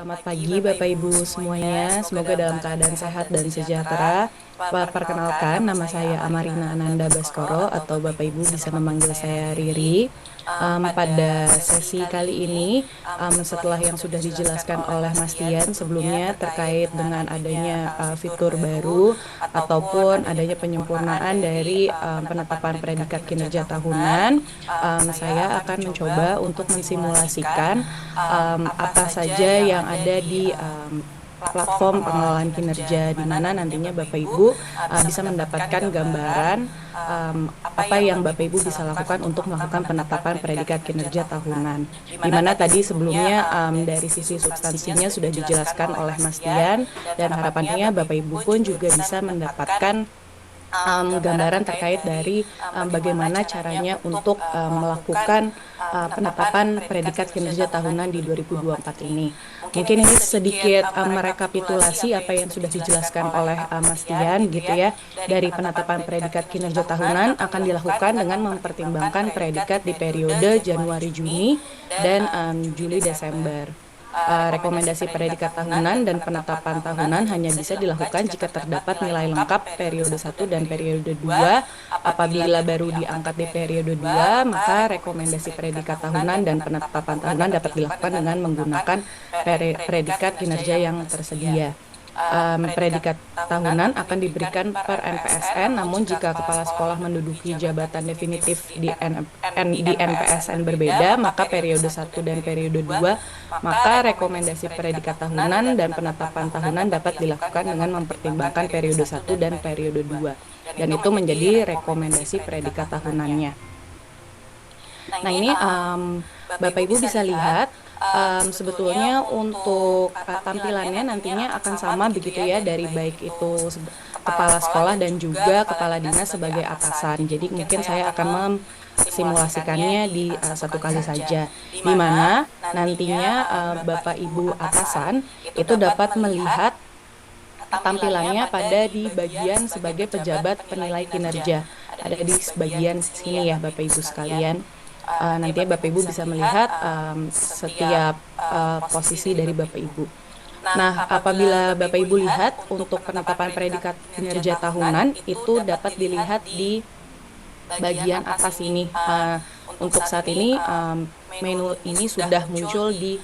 Selamat pagi Bapak Ibu semuanya, semoga dalam keadaan sehat dan sejahtera. Perkenalkan, nama saya Amarina Ananda Baskoro atau Bapak Ibu bisa memanggil saya Riri. Pada sesi kali ini, setelah yang sudah dijelaskan oleh Mas Tian sebelumnya terkait dengan adanya fitur baru ataupun adanya penyempurnaan dari penetapan predikat kinerja tahunan, saya akan mencoba untuk mensimulasikan apa saja yang ada di platform pengelolaan kinerja, di mana nantinya Bapak Ibu bisa mendapatkan gambaran apa yang Bapak Ibu bisa lakukan untuk melakukan penetapan predikat kinerja tahunan. Di mana tadi sebelumnya dari sisi substansinya sudah dijelaskan oleh Mas Tian, dan harapannya Bapak Ibu pun juga bisa mendapatkan gambaran terkait dari bagaimana caranya untuk melakukan penetapan predikat kinerja tahunan di 2024 ini. Mungkin ini sedikit merekapitulasi apa yang sudah dijelaskan oleh Mas Tian gitu ya. Dari penetapan predikat kinerja tahunan akan dilakukan dengan mempertimbangkan predikat di periode Januari-Juni dan Juli-Desember. Rekomendasi predikat tahunan dan penetapan tahunan hanya bisa dilakukan jika terdapat nilai lengkap periode 1 dan periode 2. Apabila baru diangkat di periode 2, maka rekomendasi predikat tahunan dan penetapan tahunan dapat dilakukan dengan menggunakan predikat kinerja yang tersedia. Predikat tahunan akan diberikan per NPSN, namun jika kepala sekolah menduduki jabatan definitif di NPSN berbeda, maka periode 1 dan periode 2, maka rekomendasi predikat tahunan dan penetapan tahunan dapat dilakukan dengan mempertimbangkan periode 1 dan periode 2. Dan itu menjadi rekomendasi predikat tahunannya. Nah ini Bapak Ibu bisa lihat sebetulnya untuk tampilannya nantinya akan sama begitu ya, dari baik itu kepala sekolah dan juga kepala dinas sebagai atasan. Jadi mungkin saya akan simulasikannya di satu kali saja, di mana nantinya Bapak Ibu atasan itu dapat melihat tampilannya pada di bagian sebagai pejabat penilai kinerja. Ada di bagian sini ya Bapak Ibu sekalian. Nantinya Bapak Ibu bisa melihat setiap posisi dari Bapak Ibu. Nah, apabila Bapak Ibu lihat untuk penetapan predikat kinerja tahunan itu dapat dilihat di bagian atas ini. Untuk saat ini menu ini sudah muncul di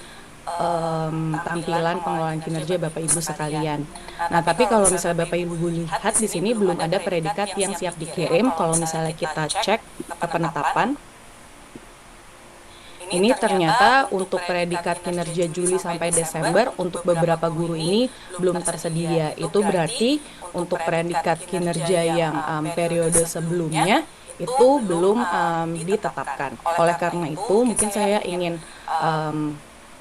tampilan pengelolaan kinerja Bapak Ibu sekalian. Nah, tapi kalau misalnya Bapak Ibu lihat di sini belum ada predikat yang siap dikirim. Kalau misalnya kita cek ke penetapan, ini ternyata untuk predikat kinerja Juli sampai Desember untuk beberapa guru ini belum tersedia. Itu berarti untuk predikat kinerja yang periode sebelumnya itu belum ditetapkan. Oleh karena itu, mungkin saya ingin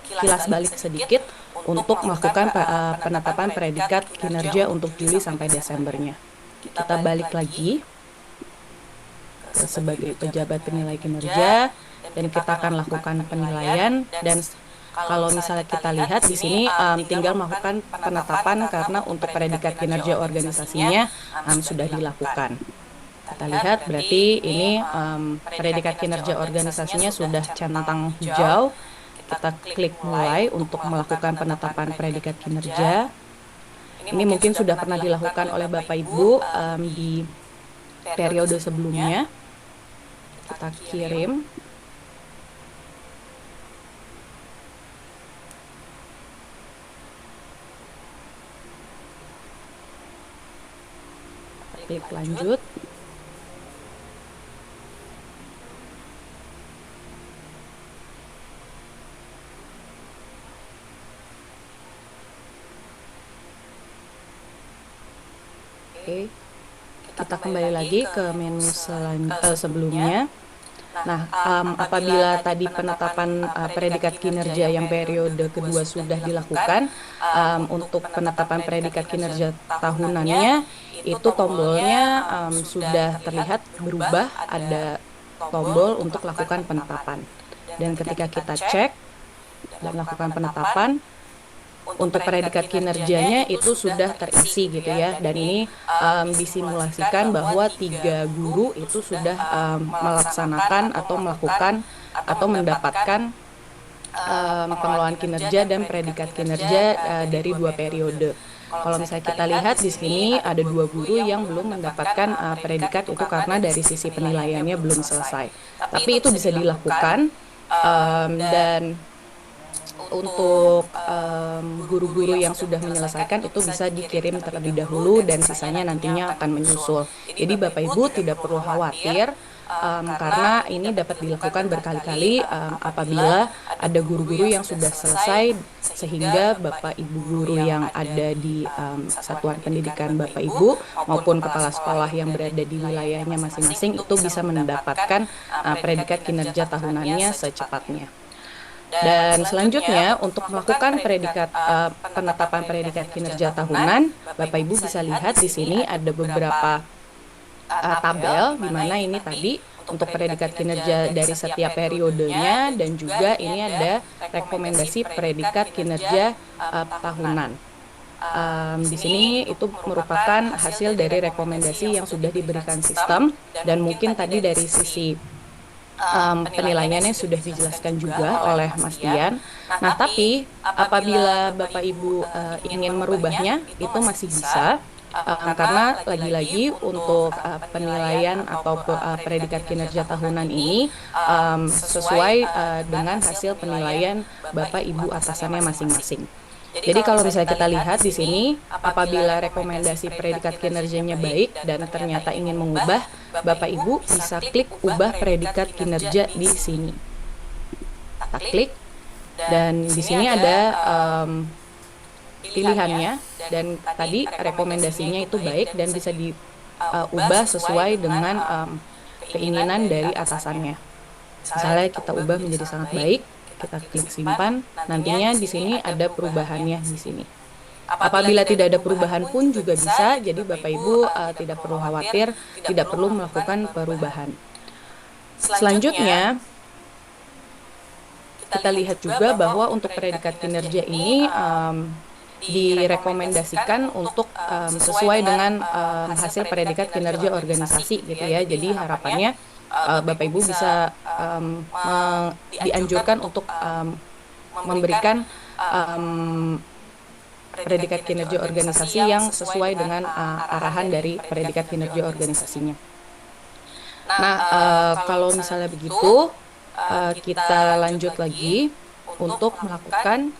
kilas balik sedikit untuk melakukan penetapan predikat kinerja untuk Juli sampai Desembernya. Kita balik lagi sebagai pejabat penilai kinerja, dan kita akan lakukan penilaian. Dan kalau misalnya kita lihat di sini tinggal melakukan penetapan karena untuk predikat kinerja organisasinya sudah dilakukan. Kita lihat berarti ini predikat kinerja organisasinya sudah centang hijau. Kita klik mulai untuk melakukan penetapan predikat kinerja. Ini mungkin sudah pernah dilakukan oleh Bapak Ibu di periode sebelumnya. Kita kirim. Klik lanjut. Oke, kita kembali lagi ke menu sebelumnya. Nah, apabila tadi penetapan predikat kinerja yang periode kedua sudah dilakukan, untuk penetapan predikat kinerja tahunannya, itu tombolnya sudah terlihat berubah, ada tombol untuk lakukan penetapan. Dan ketika kita cek dan lakukan penetapan, untuk predikat kinerjanya itu sudah terisi gitu ya. Dan ini disimulasikan bahwa 3 guru itu sudah melaksanakan atau melakukan atau mendapatkan pengelolaan kinerja dan predikat kinerja dari 2 periode. Kalau misalnya kita lihat di sini ada 2 guru yang belum mendapatkan predikat itu karena dari sisi penilaiannya belum selesai. Tapi itu bisa dilakukan, dan untuk guru-guru yang sudah menyelesaikan itu bisa dikirim terlebih dahulu dan sisanya nantinya akan menyusul. Jadi Bapak Ibu tidak perlu khawatir, karena ini dapat dilakukan berkali-kali apabila ada guru-guru yang sudah selesai, sehingga Bapak Ibu guru yang ada di satuan pendidikan Bapak Ibu maupun kepala sekolah yang berada di wilayahnya masing-masing itu bisa mendapatkan predikat kinerja tahunannya secepatnya. Dan selanjutnya untuk melakukan penetapan predikat kinerja tahunan, Bapak Ibu bisa lihat di sini ada beberapa tabel di mana ini tadi untuk predikat kinerja dari setiap periodenya, dan juga ini ada rekomendasi predikat kinerja tahunan. Di sini itu merupakan hasil dari rekomendasi yang sudah diberikan sistem, dan mungkin tadi dari sisi penilaiannya sudah dijelaskan juga oleh Mas Dian. Nah, tapi apabila Bapak Ibu ingin merubahnya, itu masih bisa, karena lagi-lagi untuk penilaian atau predikat kinerja tahunan ini sesuai dengan hasil penilaian Bapak Ibu atasannya masing-masing. Jadi kalau misalnya kita lihat di sini, apabila rekomendasi predikat kinerjanya baik dan ternyata ingin mengubah, Bapak Ibu bisa klik ubah predikat kinerja di sini. Kita klik, dan di sini ada pilihannya, dan tadi rekomendasinya itu baik dan bisa diubah sesuai dengan keinginan dari atasannya. Misalnya kita ubah menjadi sangat baik, kita klik simpan, nantinya di sini ada perubahannya di sini. Apabila tidak ada perubahan pun juga bisa, jadi Bapak Ibu tidak perlu khawatir, tidak perlu melakukan perubahan. Selanjutnya, kita lihat juga bahwa untuk predikat kinerja ini direkomendasikan untuk sesuai dengan hasil predikat kinerja organisasi gitu ya. Jadi harapannya Bapak Ibu bisa dianjurkan untuk memberikan predikat kinerja organisasi yang sesuai dengan arahan dari predikat kinerja organisasinya. Nah, kalau misalnya begitu, kita lanjut lagi untuk melakukan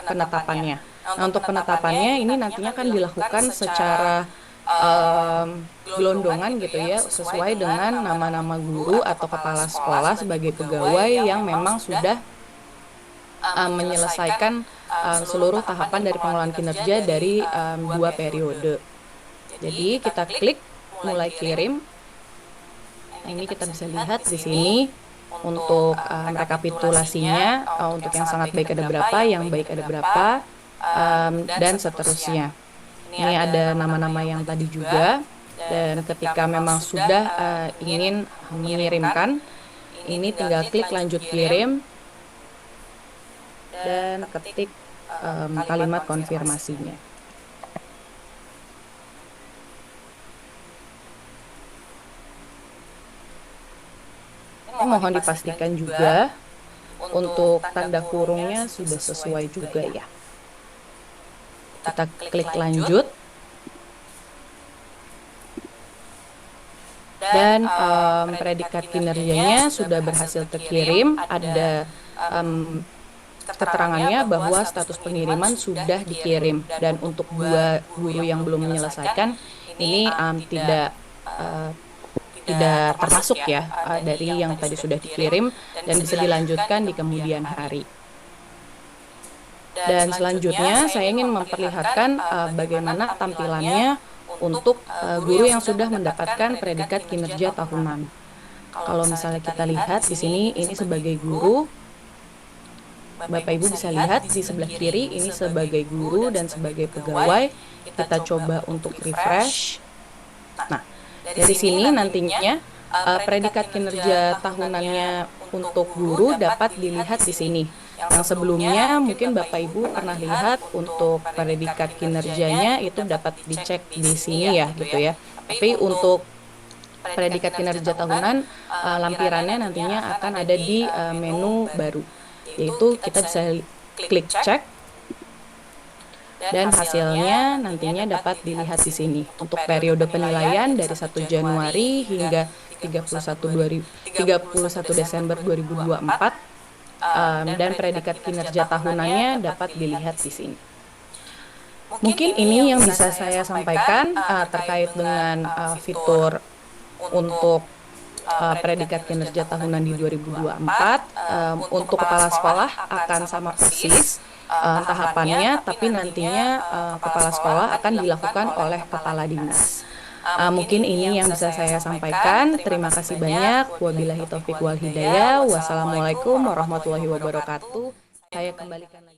penetapannya. Nah, untuk penetapannya ini nantinya akan dilakukan secara gelondongan gitu ya, sesuai dengan nama-nama guru atau kepala sekolah sebagai pegawai yang memang sudah menyelesaikan seluruh tahapan dari pengelolaan kinerja dari 2 periode. Jadi kita klik mulai kirim. Nah, ini kita bisa lihat di sini untuk rekapitulasinya, untuk yang sangat baik ada berapa, yang baik ada berapa, dan seterusnya. Ini ada nama-nama yang tadi juga, dan ketika memang sudah ingin mengirimkan, ini tinggal klik lanjut kirim, dan ketik kalimat konfirmasinya. Mohon dipastikan juga untuk tanda kurungnya sudah sesuai juga ya. Kita klik lanjut, dan predikat kinerjanya sudah berhasil terkirim. Ada keterangannya bahwa status pengiriman sudah dikirim, dan untuk 2 guru yang belum menyelesaikan ini tidak termasuk ya dari yang tadi sudah dikirim, dan bisa dilanjutkan di kemudian hari. Dan selanjutnya saya ingin memperlihatkan bagaimana tampilannya untuk guru yang sudah mendapatkan predikat kinerja tahunan. Kalau misalnya kita lihat di sini, ini sebagai guru, Bapak Ibu bisa lihat di sebelah kiri ini sebagai guru dan sebagai pegawai. Kita coba untuk refresh. Nah, dari sini nantinya predikat kinerja tahunannya untuk guru dapat dilihat di sini. Yang sebelumnya mungkin Bapak Ibu pernah lihat untuk predikat kinerjanya itu dapat dicek di sini ya gitu ya. Tapi untuk predikat kinerja tahunan, lampirannya nantinya akan ada di menu baru, yaitu kita bisa klik cek dan hasilnya nantinya dapat dilihat di sini. Untuk periode penilaian dari 1 Januari hingga 31 Desember 2024 dan predikat kinerja tahunannya dapat dilihat di sini. Mungkin ini yang bisa saya sampaikan terkait dengan fitur untuk predikat kinerja tahunan di 2024. Untuk kepala sekolah akan sama persis tahapannya, tapi nantinya kepala sekolah akan dilakukan oleh kepala dinas. Mungkin ini yang bisa saya sampaikan. Terima kasih banyak. Wabillahi taufiq wal hidayah. Wassalamualaikum warahmatullahi wabarakatuh. Saya kembalikan lagi.